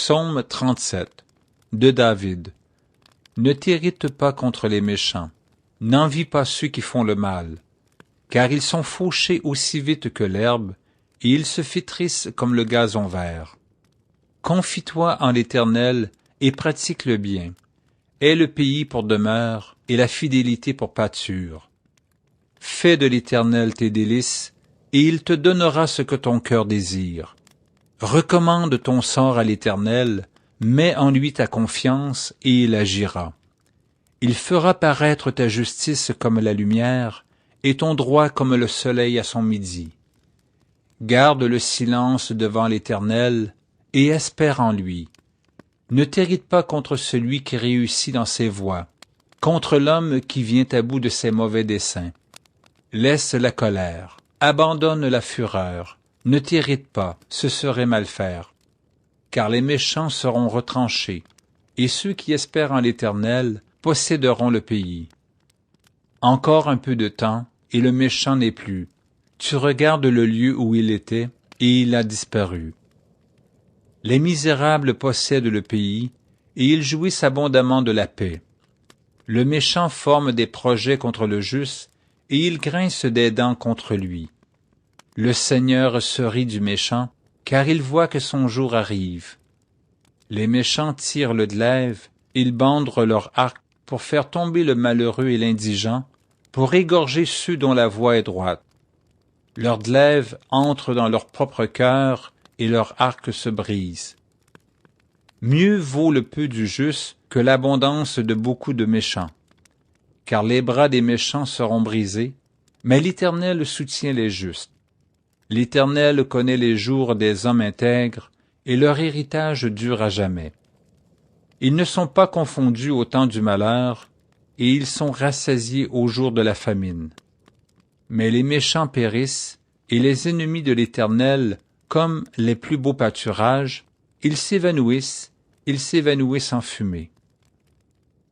Psaume 37 de David. Ne t'irrite pas contre les méchants, n'envie pas ceux qui font le mal, car ils sont fauchés aussi vite que l'herbe, et ils se flétrissent comme le gazon vert. Confie-toi en l'Éternel et pratique le bien. Aie le pays pour demeure et la fidélité pour pâture. Fais de l'Éternel tes délices, et il te donnera ce que ton cœur désire. Recommande ton sort à l'Éternel, mets en lui ta confiance, et il agira. Il fera paraître ta justice comme la lumière, et ton droit comme le soleil à son midi. Garde le silence devant l'Éternel, et espère en lui. Ne t'irrite pas contre celui qui réussit dans ses voies, contre l'homme qui vient à bout de ses mauvais desseins. Laisse la colère, abandonne la fureur, ne t'irrite pas, ce serait mal faire. Car les méchants seront retranchés, et ceux qui espèrent en l'Éternel posséderont le pays. Encore un peu de temps, et le méchant n'est plus. Tu regardes le lieu où il était, et il a disparu. Les misérables possèdent le pays, et ils jouissent abondamment de la paix. Le méchant forme des projets contre le juste, et il grince des dents contre lui. Le Seigneur se rit du méchant, car il voit que son jour arrive. Les méchants tirent le glaive, ils bandent leur arc pour faire tomber le malheureux et l'indigent, pour égorger ceux dont la voie est droite. Leur glaive entre dans leur propre cœur, et leur arc se brise. Mieux vaut le peu du juste que l'abondance de beaucoup de méchants. Car les bras des méchants seront brisés, mais l'Éternel soutient les justes. L'Éternel connaît les jours des hommes intègres, et leur héritage dure à jamais. Ils ne sont pas confondus au temps du malheur, et ils sont rassasiés au jour de la famine. Mais les méchants périssent, et les ennemis de l'Éternel, comme les plus beaux pâturages, ils s'évanouissent en fumée.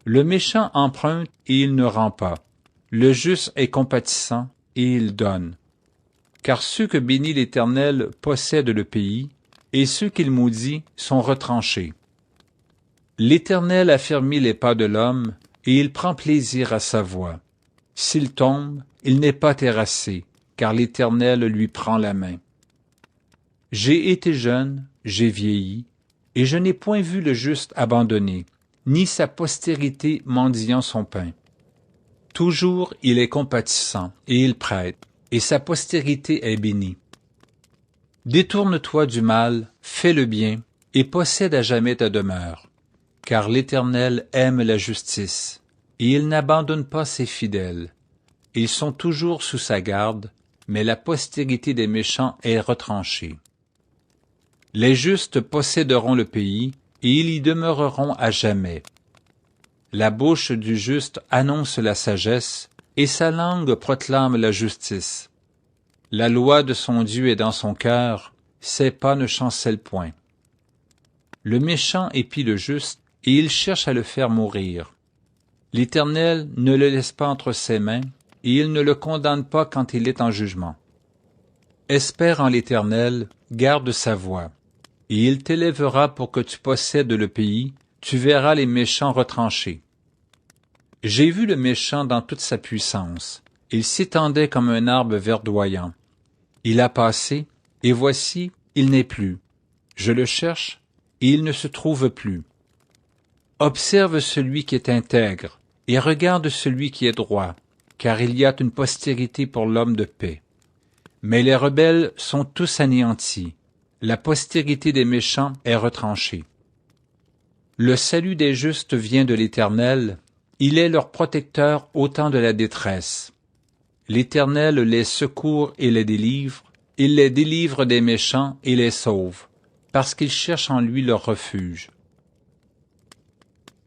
Le méchant emprunte et il ne rend pas. Le juste est compatissant et il donne. Car ceux que bénit l'Éternel possèdent le pays, et ceux qu'il maudit sont retranchés. L'Éternel affermit les pas de l'homme, et il prend plaisir à sa voie. S'il tombe, il n'est pas terrassé, car l'Éternel lui prend la main. J'ai été jeune, j'ai vieilli, et je n'ai point vu le juste abandonné, ni sa postérité mendiant son pain. Toujours il est compatissant, et il prête, et sa postérité est bénie. Détourne-toi du mal, fais le bien, et possède à jamais ta demeure. Car l'Éternel aime la justice, et il n'abandonne pas ses fidèles. Ils sont toujours sous sa garde, mais la postérité des méchants est retranchée. Les justes posséderont le pays, et ils y demeureront à jamais. La bouche du juste annonce la sagesse, et sa langue proclame la justice. La loi de son Dieu est dans son cœur, ses pas ne chancellent point. Le méchant épie le juste, et il cherche à le faire mourir. L'Éternel ne le laisse pas entre ses mains, et il ne le condamne pas quand il est en jugement. Espère en l'Éternel, garde sa voie, et il t'élèvera pour que tu possèdes le pays, tu verras les méchants retranchés. J'ai vu le méchant dans toute sa puissance, il s'étendait comme un arbre verdoyant. Il a passé, et voici, il n'est plus. Je le cherche, et il ne se trouve plus. Observe celui qui est intègre, et regarde celui qui est droit, car il y a une postérité pour l'homme de paix. Mais les rebelles sont tous anéantis, la postérité des méchants est retranchée. Le salut des justes vient de l'Éternel, il est leur protecteur au temps de la détresse. L'Éternel les secourt et les délivre, il les délivre des méchants et les sauve, parce qu'ils cherchent en lui leur refuge.